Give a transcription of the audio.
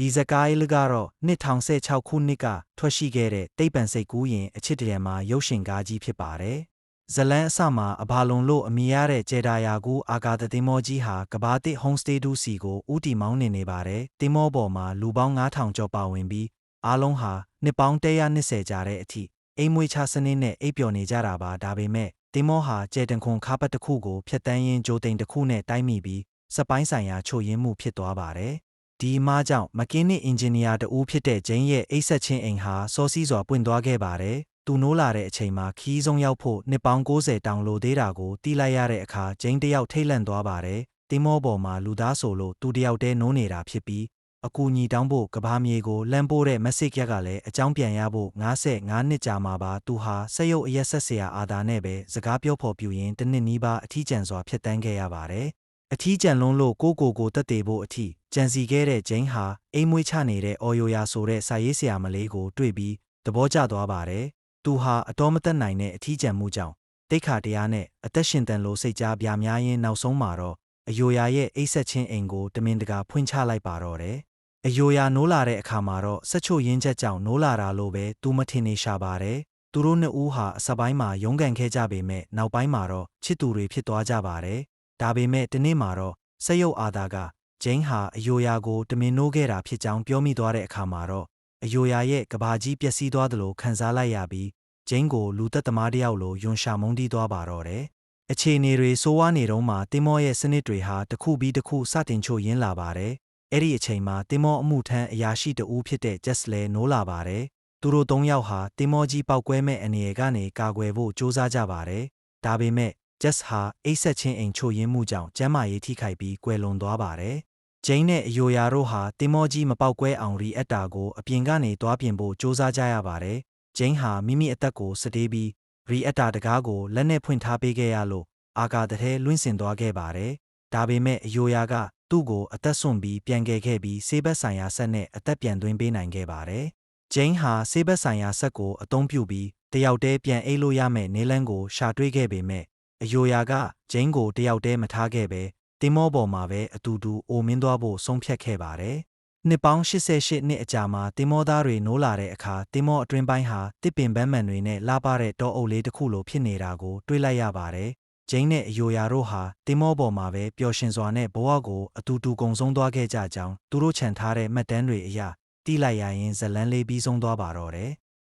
ဒီစကိုင်းလကတော့2016ခုနှစ်ကထွက်ရှိခဲ့တဲ့တိတ်ပံစိတ်ကူးရင်အချစ်တရံမှာရုပ်ရှင်ကားကြီးဖြစ်ပါတယ်။ဇလန်းအစမှာအဘာလုံလို့အမည်ရတဲ့ဂျေဒါယာကူအာကာသသင်္ဘောကြီးဟာကဘာတစ် homestay ဒူးစီကိုဦးတီမောင်းနေပါတယ်။သင်္ဘောပေါ်မှာလူပေါင်း9000ကျော်ပါဝင်ပြီးအားလုံးဟာနှစ်ပေါင်း120ကြာတဲ့အထိအိမ်မွေးချစနစ်နဲ့အိပ်ပျော်နေကြတာပါဒါပေမဲ့သင်္ဘောဟာကျဲတန်ခွန်ခါပတ်တစ်ခုကိုဖျက်တမ်းရင်းဂျိုတိန်တစ်ခုနဲ့တိုက်မိပြီးစပိုင်းဆိုင်ရာချို့ယွင်းမှုဖြစ်သွားပါတယ်။ဒီမှားကြောင့်မကင်းနစ်အင်ဂျင်နီယာတဦးဖြစ်တဲ့ဂျိန်းရဲ့အိတ်ဆက်ချင်းအိမ်ဟာစောစီးစွာပွင့်သွားခဲ့ပါတယ်။သူနိုးလာတဲ့အချိန်မှာခီးဆုံးရောက်ဖို့နှစ်ပေါင်း90တောင်လိုသေးတာကိုတီးလိုက်ရတဲ့အခါဂျိန်းတယောက်ထိတ်လန့်သွားပါတယ်။သင်္ဘောပေါ်မှာလူသားဆိုလို့သူတယောက်တည်းနိုးနေတာဖြစ်ပြီးအကူအညီတောင်းဖို့ကဘာမြေကိုလမ်းပိုးတဲ့မက်ဆေ့ချ်ကလည်းအကြောင်းပြန်ရဖို့55နှစ်ကြာမှာပါသူဟာစက်ရုပ်အရက်ဆက်ဆရာအာသာနဲ့ပဲစကားပြောဖော်ပြရင်းတစ်နှစ်နီးပါးအထီးကျန်စွာဖြတ်တန်းခဲ့ရပါတယ်။အထီးကျန်လုံးလို့ကိုတက်တေဖို့အထိကြံစီခဲ့တဲ့ဂျိန်းဟာအိမ်မွေးချနေတဲ့အော်ယိုယာဆိုတဲ့စာရေးဆရာမလေးကိုတွေ့ပြီးသဘောကျသွားပါတယ်။သူဟာအတော်မသက်နိုင်တဲ့အထီးကျန်မှုကြောင့်တိတ်ခါတရားနဲ့အသက်ရှင်တန်လို့စိတ်ကြားပြားများရင်းနောက်ဆုံးမှာတော့အယိုယာရဲ့အိတ်ဆက်ချင်းအိမ်ကိုတမင်တကာဖွင့်ချလိုက်ပါတော့တယ်။အယိုယာနိုးလာတဲ့အခါမှာတော့ဆက်ချို့ရင်းချက်ကြောင့်နိုးလာတာလို့ပဲသူမထင်နေရှာပါတယ်။သူတို့နှစ်ဦးဟာအစပိုင်းမှာရုန်းကန်ခဲ့ကြပေမဲ့နောက်ပိုင်းမှာတော့ချစ်သူတွေဖြစ်သွားကြပါတယ်။ဒါပေမဲ့ဒီနေ့မှာတော့စက်ရုပ်အာသာကဂျိန်းဟာအယိုယာကိုတမင်နိုးခဲ့တာဖြစ်ကြောင်းပြောမိသွားတဲ့အခါမှာတော့အယိုယာရဲ့ကဘာကြီးပျက်စီးသွားသလိုခံစားလိုက်ရပြီးဂျိန်းကိုလူသက်သမားတယောက်လိုယွန်ရှာမုန်းတီးသွားပါတော့တယ်။အခြေအနေတွေဆိုးဝါးနေတော့မှတင်မောရဲ့စနစ်တွေဟာတစ်ခုပြီးတစ်ခုစတင်ချို့ယင်းလာပါတယ်။အဲ့ဒီအချိန်မှာတင်မောအမှုထမ်းအရာရှိတဦးဖြစ်တဲ့ဂျက်စ်လဲနိုးလာပါတယ်။သူတို့၃ယောက်ဟာတင်မောကြီးပောက်ကွဲမဲ့အနေအကနေကာကွယ်ဖို့စူးစမ်းကြပါတယ်။ဒါပေမဲ့ဂျက်စ်ဟာအိတ်ဆက်ချင်းအိမ်ချို့ယင်းမှုကြောင့်ကျန်းမာရေးထိခိုက်ပြီးကွယ်လွန်သွားပါတယ်။ဂျိန်းနဲ့အယိုယာတို့ဟာတင်မောကြီးမပောက်ကွဲအောင်ရီအက်တာကိုအပြင်ကနေတွားပြင်ဖို့စူးစမ်းကြရပါတယ်။ဂျိန်းဟာမိမိအသက်ကိုစတေးပြီးရီအက်တာတကားကိုလက်နဲ့ဖွင့်ထားပေးခဲ့ရလို့အာကာသထဲလွင့်စင်သွားခဲ့ပါတယ်။ဒါပေမဲ့အယိုယာကသူ့ကိုအသက်ဆွန့်ပြီးပြန်ကယ်ခဲ့ပြီးဆေးဘက်ဆိုင်ရာဆက်နဲ့အသက်ပြန်သွင်းပေးနိုင်ခဲ့ပါတယ်။ဂျိန်းဟာဆေးဘက်ဆိုင်ရာဆက်ကိုအသုံးပြုပြီးတယောက်တည်းပြန်အိပ်လို့ရမယ့်နေလန်းကိုရှာတွေ့ခဲ့ပေမဲ့အယိုယာကဂျိန်းကိုတယောက်တည်းမထားခဲ့ပဲတင်မောပေါ်မှာပဲအတူတူအိုမင်းသွားဖို့ဆုံးဖြတ်ခဲ့ပါတယ်။နှစ်ပေါင်း88နှစ်အကြာမှာတင်မောသားတွေနိုးလာတဲ့အခါတင်မောအတွင်းပိုင်းဟာတစ်ပင်ပန်းမှန်တွေနဲ့လှပတဲ့တောအုပ်လေးတစ်ခုလိုဖြစ်နေတာကိုတွေ့လိုက်ရပါတယ်။ဂျိန်းနဲ့အယိုယာတို့ဟာတင်မောပေါ်မှာပဲပျော်ရွှင်စွာနဲ့ဘဝကိုအတူတူကုန်ဆုံးသွားခဲ့ကြကြောင်းသူတို့ခြံထားတဲ့မှတ်တမ်းတွေအရသိလိုက်ရရင်ဇလန်းလေးပြီးဆုံးသွားပါတော့တယ်။